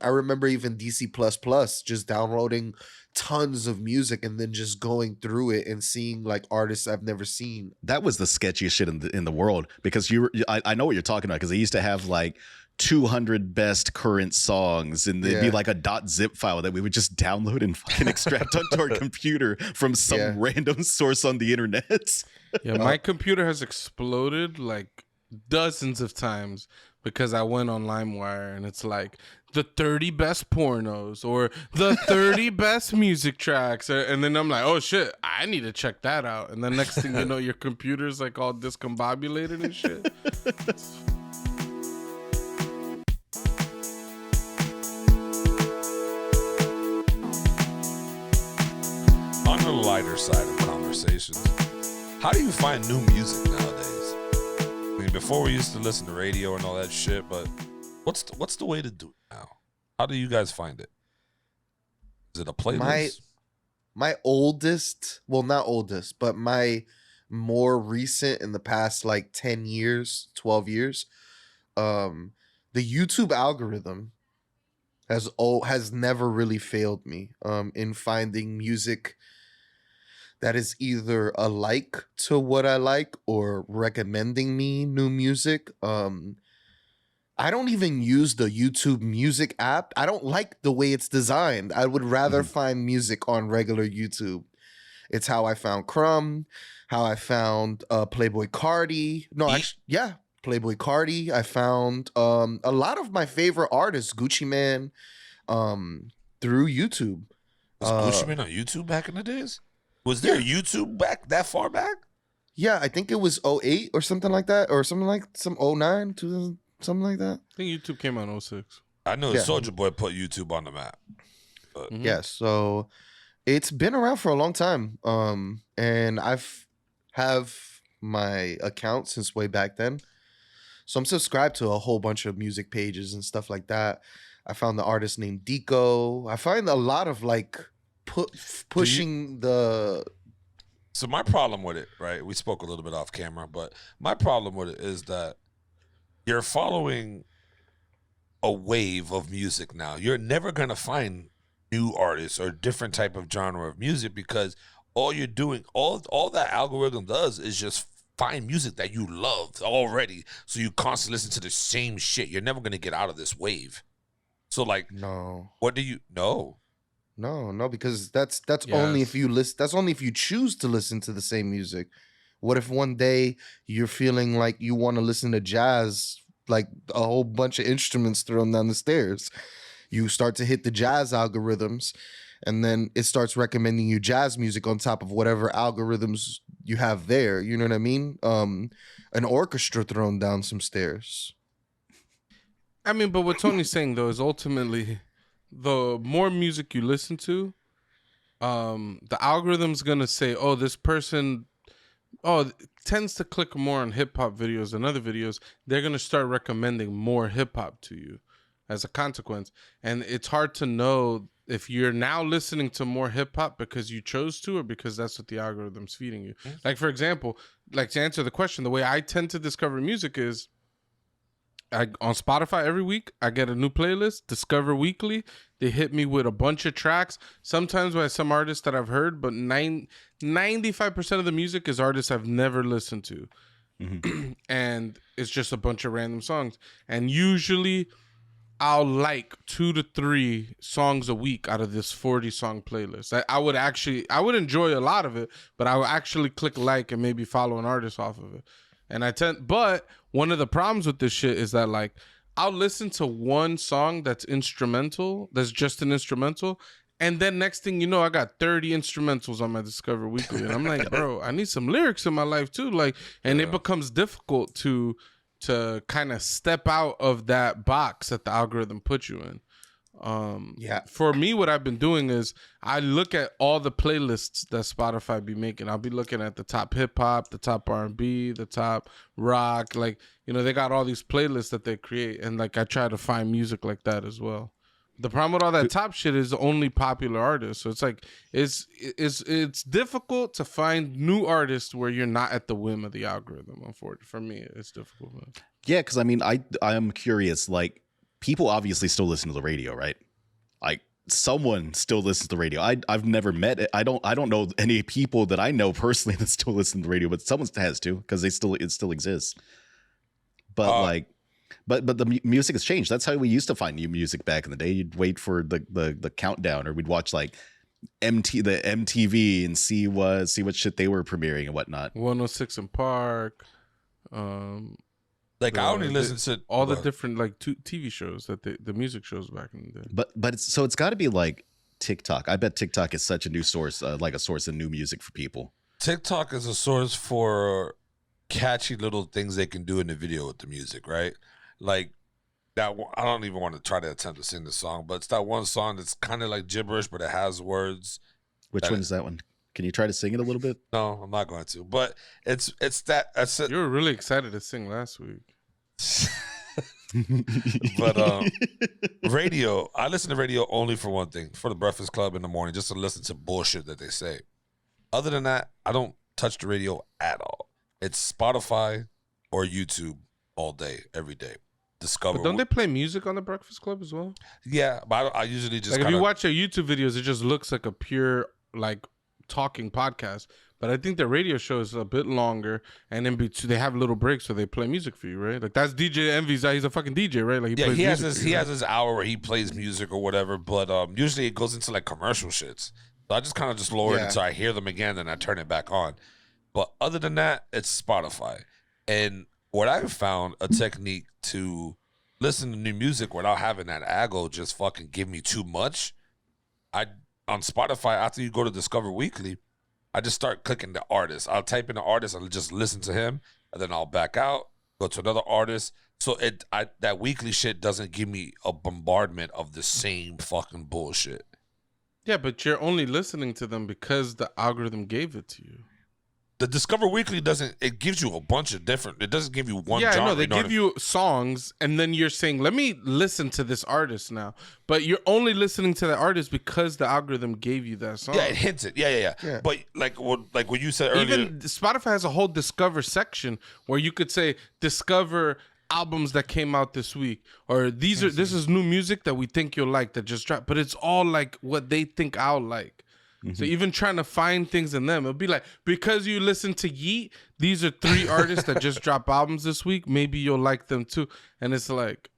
I remember even DC plus plus just downloading tons of music and then just going through it and seeing like artists I've never seen. That was the sketchiest shit in the world, because I know what you're talking about, because they used to have like 200 best current songs, and they'd be like a .zip file that we would just download and fucking extract onto our computer from some random source on the internet. Yeah, my computer has exploded like dozens of times because I went on LimeWire and it's like the 30 best pornos or the 30 best music tracks, and then I'm like, oh shit, I need to check that out, and then next thing you know, your computer's like all discombobulated and shit. On the lighter side of conversations, how do you find new music nowadays? I mean, before we used to listen to radio and all that shit, but what's the way to do it now? How do you guys find it? Is it a playlist? My oldest, well, not oldest, but my more recent in the past like 10 years, 12 years, the YouTube algorithm has never really failed me in finding music that is either a like to what I like or recommending me new music. I don't even use the YouTube music app. I don't like the way it's designed. I would rather find music on regular YouTube. It's how I found Crumb, how I found Playboy Cardi. No, actually, yeah, Playboy Cardi. I found a lot of my favorite artists, Gucci Mane, through YouTube. Was Gucci Mane on YouTube back in the days? Was there YouTube back that far back? Yeah, I think it was 08 or something like that, or something like some 09, 2000, something like that. I think YouTube came out in 06. I know Soulja Boy put YouTube on the map. Yeah, so it's been around for a long time. And have my account since way back then. So I'm subscribed to a whole bunch of music pages and stuff like that. I found the artist named Deco. I find a lot of like pushing the... So my problem with it, right? We spoke a little bit off camera, but my problem with it is that you're following a wave of music now. You're never going to find new artists or different type of genre of music, because all you're doing, all that algorithm does is just find music that you love already. So you constantly listen to the same shit. You're never going to get out of this wave. So like, no, what do you know? No, because that's only if you listen. That's only if you choose to listen to the same music. What if one day you're feeling like you want to listen to jazz, like a whole bunch of instruments thrown down the stairs? You start to hit the jazz algorithms, and then it starts recommending you jazz music on top of whatever algorithms you have there. You know what I mean? An orchestra thrown down some stairs. I mean, but what Tony's saying though is ultimately, the more music you listen to, the algorithm's gonna say, oh, this person, tends to click more on hip hop videos than other videos. They're gonna start recommending more hip hop to you as a consequence. And it's hard to know if you're now listening to more hip hop because you chose to, or because that's what the algorithm's feeding you. Like, for example, like to answer the question, the way I tend to discover music is, on Spotify every week, I get a new playlist, Discover Weekly. They hit me with a bunch of tracks, sometimes by some artists that I've heard, but 95% of the music is artists I've never listened to. And it's just a bunch of random songs. And usually I'll like 2 to 3 songs a week out of this 40-song playlist. I would enjoy a lot of it, but I would actually click like and maybe follow an artist off of it. But one of the problems with this shit is that, like, I'll listen to one song that's instrumental, that's just an instrumental, and then next thing you know, I got 30 instrumentals on my Discover Weekly, and I'm like, bro, I need some lyrics in my life too, like, and it becomes difficult to kind of step out of that box that the algorithm puts you in. For me, what I've been doing is I look at all the playlists that Spotify be making. I'll be looking at the top hip hop, the top R&B, the top rock. Like, you know, they got all these playlists that they create, and like I try to find music like that as well. The problem with all that top shit is only popular artists. So it's like it's difficult to find new artists where you're not at the whim of the algorithm. Unfortunately, for me, it's difficult. Yeah, because I mean, I am curious, like, people obviously still listen to the radio, right? Like someone still listens to the radio. I've never met it. I don't know any people that I know personally that still listen to the radio, but someone has to because it still exists. But but the music has changed. That's how we used to find new music back in the day. You'd wait for the countdown, or we'd watch like the MTV and see what shit they were premiering and whatnot. 106 in Park. Like I only listen to all the different like TV shows that the music shows back in the day. But it's got to be like TikTok. I bet TikTok is such a new source, like a source of new music for people. TikTok is a source for catchy little things they can do in the video with the music, right? Like that. I don't even want to try to attempt to sing the song, but it's that one song that's kind of like gibberish, but it has words. Which one is that one? Can you try to sing it a little bit? No, I'm not going to. But it's that. You were really excited to sing last week. But radio, I listen to radio only for one thing, for the Breakfast Club in the morning, just to listen to bullshit that they say. Other than that, I don't touch the radio at all. It's Spotify or YouTube all day, every day. Discover. But don't they play music on the Breakfast Club as well? Yeah, but I usually just like if you watch their YouTube videos, it just looks like a pure like talking podcast. But I think the radio show is a bit longer, and in between they have little breaks where they play music for you, right? Like that's DJ Envy's. He's a fucking DJ, right? Like he has his hour where he plays music or whatever. But usually it goes into like commercial shits. So I just kind of just lower it until I hear them again, then I turn it back on. But other than that, it's Spotify. And what I've found a technique to listen to new music without having that Aggo just fucking give me too much. On Spotify, after you go to Discover Weekly, I just start clicking the artist. I'll type in the artist, I'll just listen to him, and then I'll back out, go to another artist. So that weekly shit doesn't give me a bombardment of the same fucking bullshit. Yeah, but you're only listening to them because the algorithm gave it to you. The Discover Weekly it gives you a bunch of different, it doesn't give you one genre. Yeah, no, they give you songs, and then you're saying, let me listen to this artist now. But you're only listening to the artist because the algorithm gave you that song. Yeah, it hints it. Yeah. But like what you said earlier. Even Spotify has a whole Discover section where you could say, discover albums that came out this week, or this is new music that we think you'll like that just dropped. But it's all like what they think I'll like. So even trying to find things in them, it'll be like, because you listen to Yeet, these are 3 artists that just drop albums this week. Maybe you'll like them too. And it's like,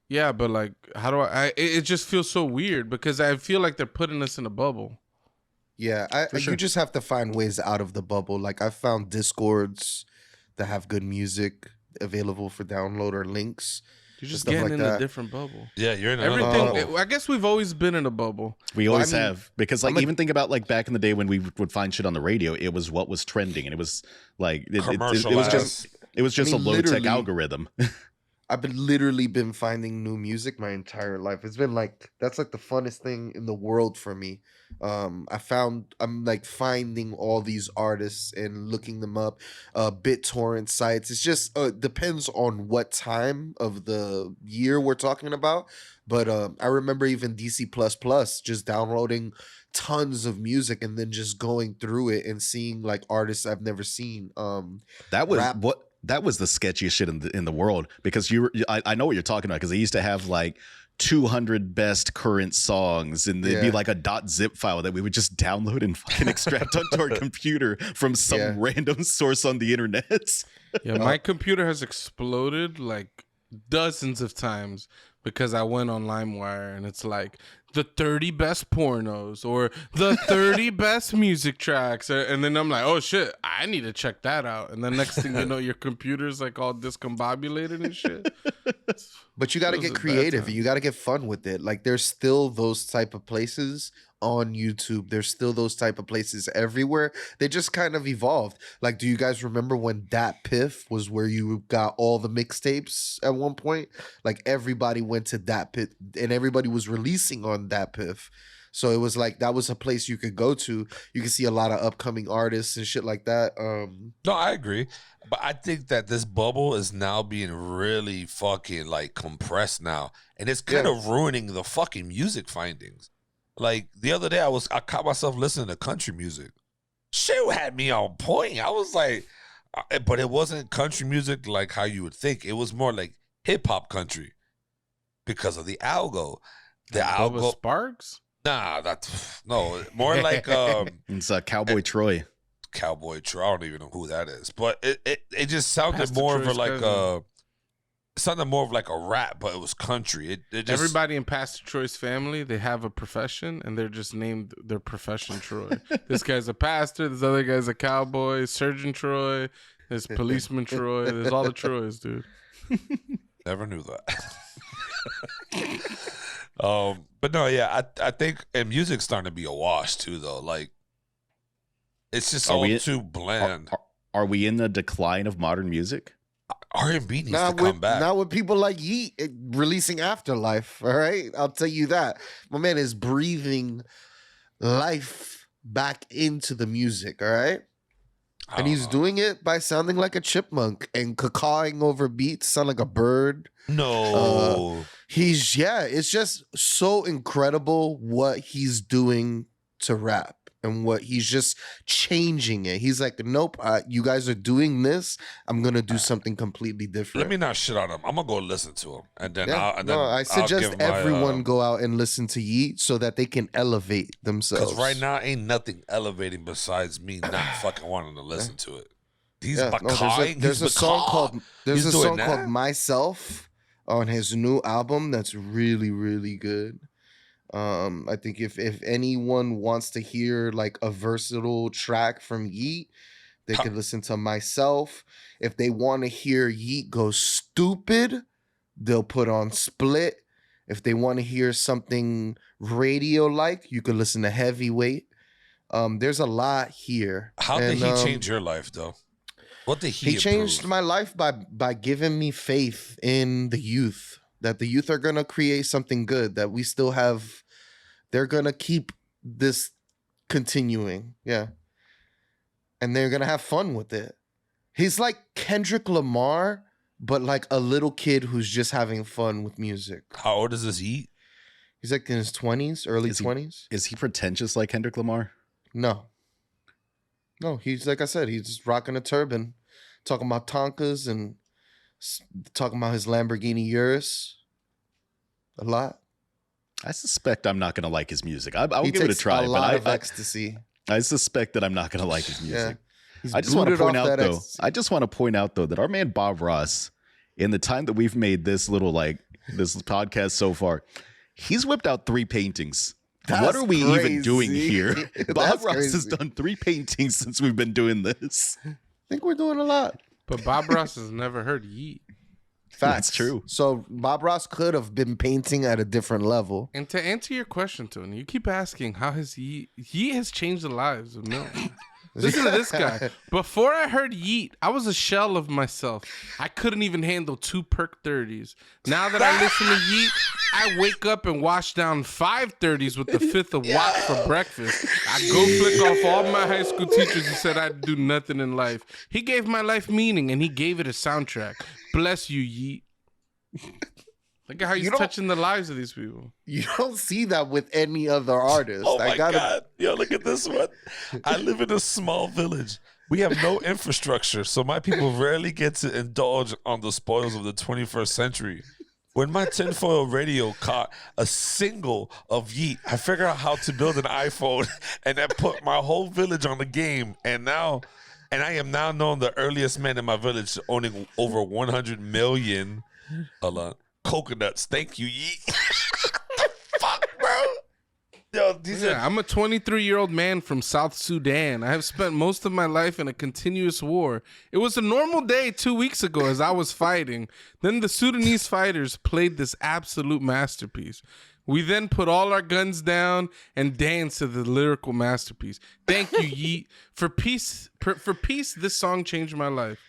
yeah, but like, how do it just feels so weird because I feel like they're putting us in a bubble. Yeah, you just have to find ways out of the bubble. Like I found Discords that have good music available for download or links. You're just getting in a different bubble. Yeah, you're in everything. bubble. I guess we've always been in a bubble. We always have, because like even think about like back in the day when we would find shit on the radio, it was what was trending, and it was like it was just a low tech algorithm. I've literally been finding new music my entire life. It's been like that's like the funnest thing in the world for me. I'm like finding all these artists and looking them up, BitTorrent sites. It's just depends on what time of the year we're talking about. But I remember even DC++ just downloading tons of music and then just going through it and seeing like artists I've never seen. That was the sketchiest shit in the world, because I know what you're talking about, because they used to have like 200 best current songs, and they'd be like a .zip file that we would just download and fucking extract onto our computer from some random source on the internet. Yeah, my computer has exploded like dozens of times because I went on LimeWire and it's like the 30 best pornos or the 30 best music tracks. And then I'm like, oh shit, I need to check that out. And the next thing you know, your computer's like all discombobulated and shit. But you got to get creative. You got to get fun with it. Like there's still those type of places on YouTube. There's still those type of places everywhere. They just kind of evolved. Like, do you guys remember when Dat Piff was where you got all the mixtapes at one point? Like everybody went to Dat Piff and everybody was releasing on Dat Piff. So it was like that was a place you could go to. You can see a lot of upcoming artists and shit like that. No, I agree. But I think that this bubble is now being really fucking like compressed now. And it's kind of ruining the fucking music findings. Like the other day I caught myself listening to country music. Shit had me on point. I was like, but it wasn't country music like how you would think. It was more like hip hop country. because of the algo. The Bubba algo, Sparks? nah, that's no, more like It's Cowboy Troy. Cowboy Troy. I don't even know who that is, but it just sounded Pastor more of Troy's a like cousin. sounded more of like a rap, but it was country. It just Everybody in Pastor Troy's family, they have a profession, and they're just named their profession Troy. This guy's a pastor. This other guy's a cowboy. Surgeon Troy. There's policeman Troy. There's all the Troys, dude. never knew that. But no, yeah, I think and music's starting to be a wash too, though. Like it's just all too bland. Are we in the decline of modern music? R&B needs to come back. Not with people like Yeet releasing Afterlife. All right, I'll tell you that. My man is breathing life back into the music. All right. And he's doing it by sounding like a chipmunk and cawing over beats, sound like a bird. No. It's just so incredible what he's doing to rap and what he's just changing it. He's like, nope, you guys are doing this. I'm going to do something completely different. Let me not shit on him. I'm going to go listen to him. And then, I suggest everyone go out and listen to Yeet so that they can elevate themselves. Because right now, ain't nothing elevating besides me not fucking wanting to listen to it. He's cawing. There's a song called that? Myself on his new album that's really, really good. I think if anyone wants to hear like a versatile track from Yeet, they could listen to Myself. If they want to hear Yeet go stupid, they'll put on Split. If they want to hear something radio-like, you could listen to Heavyweight. There's a lot here. How did he change your life, though? What did he changed improve? my life by giving me faith in the youth, that the youth are going to create something good, that we still have, they're going to keep this continuing. Yeah. And they're going to have fun with it. He's like Kendrick Lamar, but like a little kid who's just having fun with music. How old is this Yeet? He's like in his 20s, early 20s. Is he pretentious like Kendrick Lamar? No, he's like I said, he's rocking a turban, talking about Tonkas and talking about his Lamborghini Urus. A lot. I suspect I'm not going to like his music. I'll give it a takes try, a lot but of ecstasy. I suspect that I'm not going to like his music. He's I just want to booted point off out that though. ecstasy. I just want to point out though that our man Bob Ross, in the time that we've made this little this podcast so far, he's whipped out 3 paintings. What That's are we even doing crazy. here? Bob That's Ross crazy. has done 3 paintings since we've been doing this. I think we're doing a lot. But Bob Ross has never heard Yeet. Facts. That's true. So Bob Ross could have been painting at a different level. And to answer your question, Tony, you keep asking how has Yeet has changed the lives of millions. Listen to this guy. Before I heard Yeet, I was a shell of myself. I couldn't even handle 2 perk 30s. Now that I listen to Yeet, I wake up and wash down 5 30s with the 5th of Watt for breakfast. I go flick off all my high school teachers who said I'd do nothing in life. He gave my life meaning and he gave it a soundtrack. Bless you, Yeet. Look at how he's touching the lives of these people. You don't see that with any other artist. Oh my God. Yo, look at this one. I live in a small village. We have no infrastructure, so my people rarely get to indulge on the spoils of the 21st century. When my tinfoil radio caught a single of Yeet, I figured out how to build an iPhone and then put my whole village on the game. And I am now known the earliest man in my village owning over 100 million coconuts. Thank you, Yeet. Fuck, bro. Yo, I'm a 23-year-old man from South Sudan. I have spent most of my life in a continuous war. It was a normal day 2 weeks ago as I was fighting. Then the Sudanese fighters played this absolute masterpiece. We then put all our guns down and danced to the lyrical masterpiece. Thank you, Yeet. For peace, this song changed my life.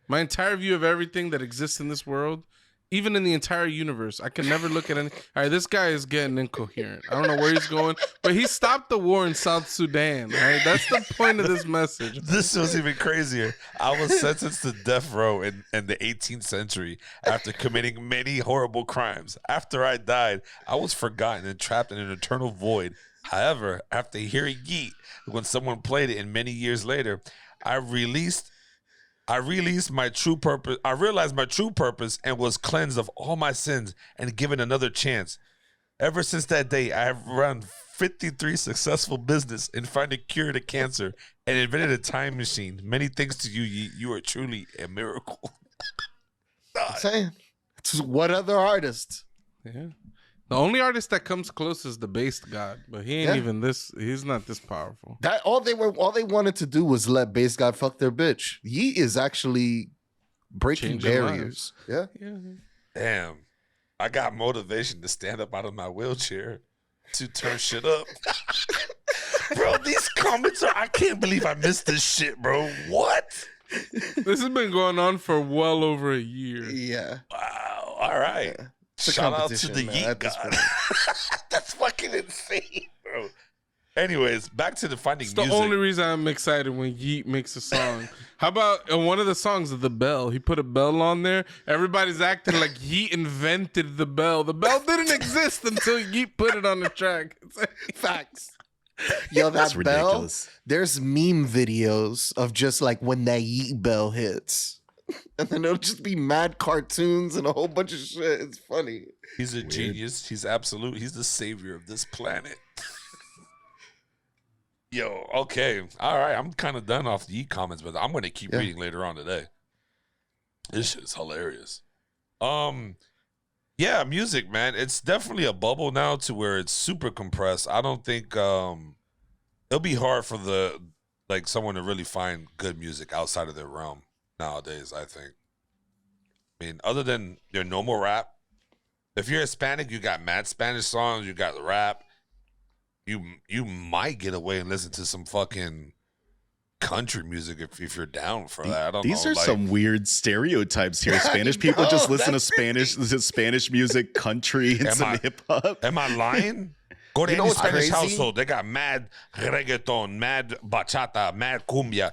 My entire view of everything that exists in this world, even in the entire universe. I can never look at any. All right, this guy is getting incoherent. I don't know where he's going, but he stopped the war in South Sudan. All right, that's the point of this message. This was even crazier. I was sentenced to death row in the 18th century after committing many horrible crimes. After I died, I was forgotten and trapped in an eternal void. However, after hearing Yeet, when someone played it and many years later, I released I realized my true purpose and was cleansed of all my sins and given another chance. Ever since that day, I have run 53 successful business and found a cure to cancer and invented a time machine. Many thanks to you, Yeet. You are truly a miracle. I'm saying. What other artist? Yeah. The only artist that comes close is the Based God, but he ain't even this. He's not this powerful. That all they wanted to do was let Bass God fuck their bitch. Yeet is actually breaking Changing barriers. Yeah. Yeah. Damn. I got motivation to stand up out of my wheelchair to turn shit up. Bro, these comments are, I can't believe I missed this shit, bro. What? This has been going on for well over a year. Yeah. Wow. All right. Yeah. Shout out to the man, Yeet at this God. point. That's fucking insane, bro. Anyways, back to the finding It's the music. only reason I'm excited when Yeet makes a song. How about in one of the songs of the bell? He put a bell on there. Everybody's acting like Yeet invented the bell. The bell didn't exist until Yeet put it on the track. It's like, Facts. Yo, That's that bell. ridiculous. There's meme videos of just like when that Yeet bell hits. And then it'll just be mad cartoons and a whole bunch of shit. It's funny. He's a genius. He's absolute. He's the savior of this planet. Yo, okay. All right. I'm kind of done off the comments, but I'm going to keep reading later on today. This shit is hilarious. Yeah, music, man. It's definitely a bubble now to where it's super compressed. I don't think it'll be hard for someone to really find good music outside of their realm nowadays, I think. I mean, other than their normal rap, if you're Hispanic, you got mad Spanish songs, you got the rap. You might get away and listen to some fucking country music if you're down for that. I don't know. These are some weird stereotypes here. Spanish people just listen to Spanish music, country, and some hip hop. Am I lying? Go to You know any what's Spanish crazy? household. They got mad reggaeton, mad bachata, mad cumbia,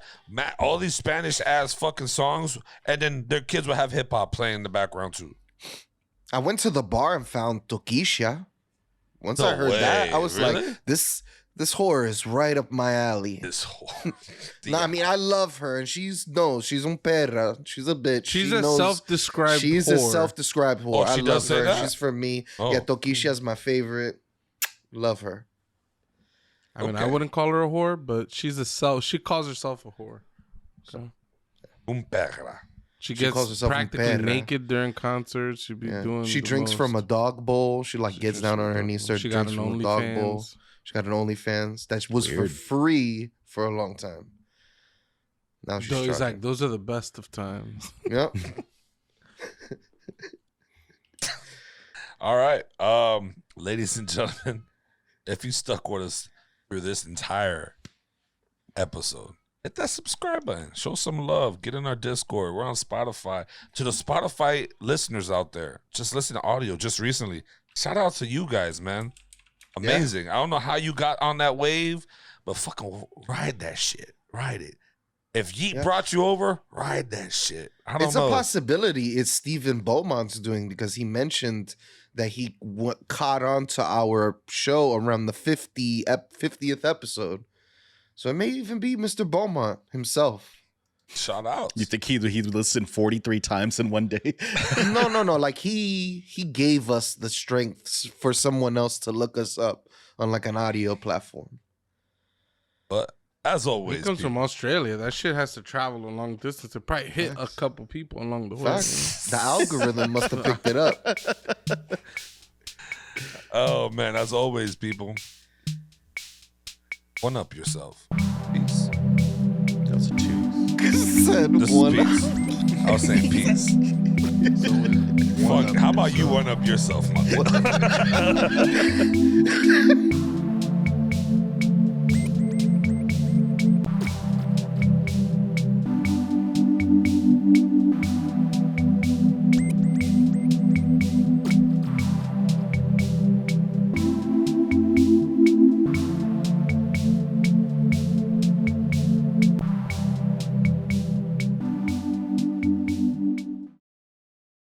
all these Spanish ass fucking songs, and then their kids will have hip hop playing in the background too. I went to the bar and found Toquisha. Once No I heard that, way. I was Really? like, this horror is right up my alley. This whole No, I mean, I love her, and she's un perra. She's a bitch. she's She a knows- self-described She's whore. a self-described whore. Oh, I she love does say her. that? She's for me. Oh. Yeah, Toquisha's my favorite. Love her. I mean, I Okay. wouldn't call her a whore, but she calls herself a whore. So un perra. she She calls gets herself un practically perra. naked during concerts. She'd be Yeah. doing. She the drinks from a most. dog bowl. She like She gets drinks down from on a her dog knees, bowl. starts She got drinks an from a dog bowl. OnlyFans. She got an OnlyFans that was for Weird. free for a long time. Now she's Though he's charging. like, those are the best of times. Yep. All right. Ladies and gentlemen, if you stuck with us through this entire episode, hit that subscribe button. Show some love. Get in our Discord. We're on Spotify. To the Spotify listeners out there, just listen to audio just recently. Shout out to you guys, man. Amazing. I don't know how you got on that wave, but fucking ride that shit. Ride it. If Yeet brought you over, ride that shit. I don't It's know. a possibility it's Stephen Beaumont's doing because he mentioned that he caught on to our show around the 50th episode. So it may even be Mr. Beaumont himself. Shout out. You think he listened 43 times in one day? No. Like he gave us the strength for someone else to look us up on like an audio platform. But as He always, comes from people, Australia. That shit has to travel a long distance. It probably hit a couple people along the way. Facts. The algorithm must have picked it up. oh man, as always, people, one up yourself. Peace. That was a two. Said This one. is peace. I was saying peace. Fuck, how about you one up yourself, mother?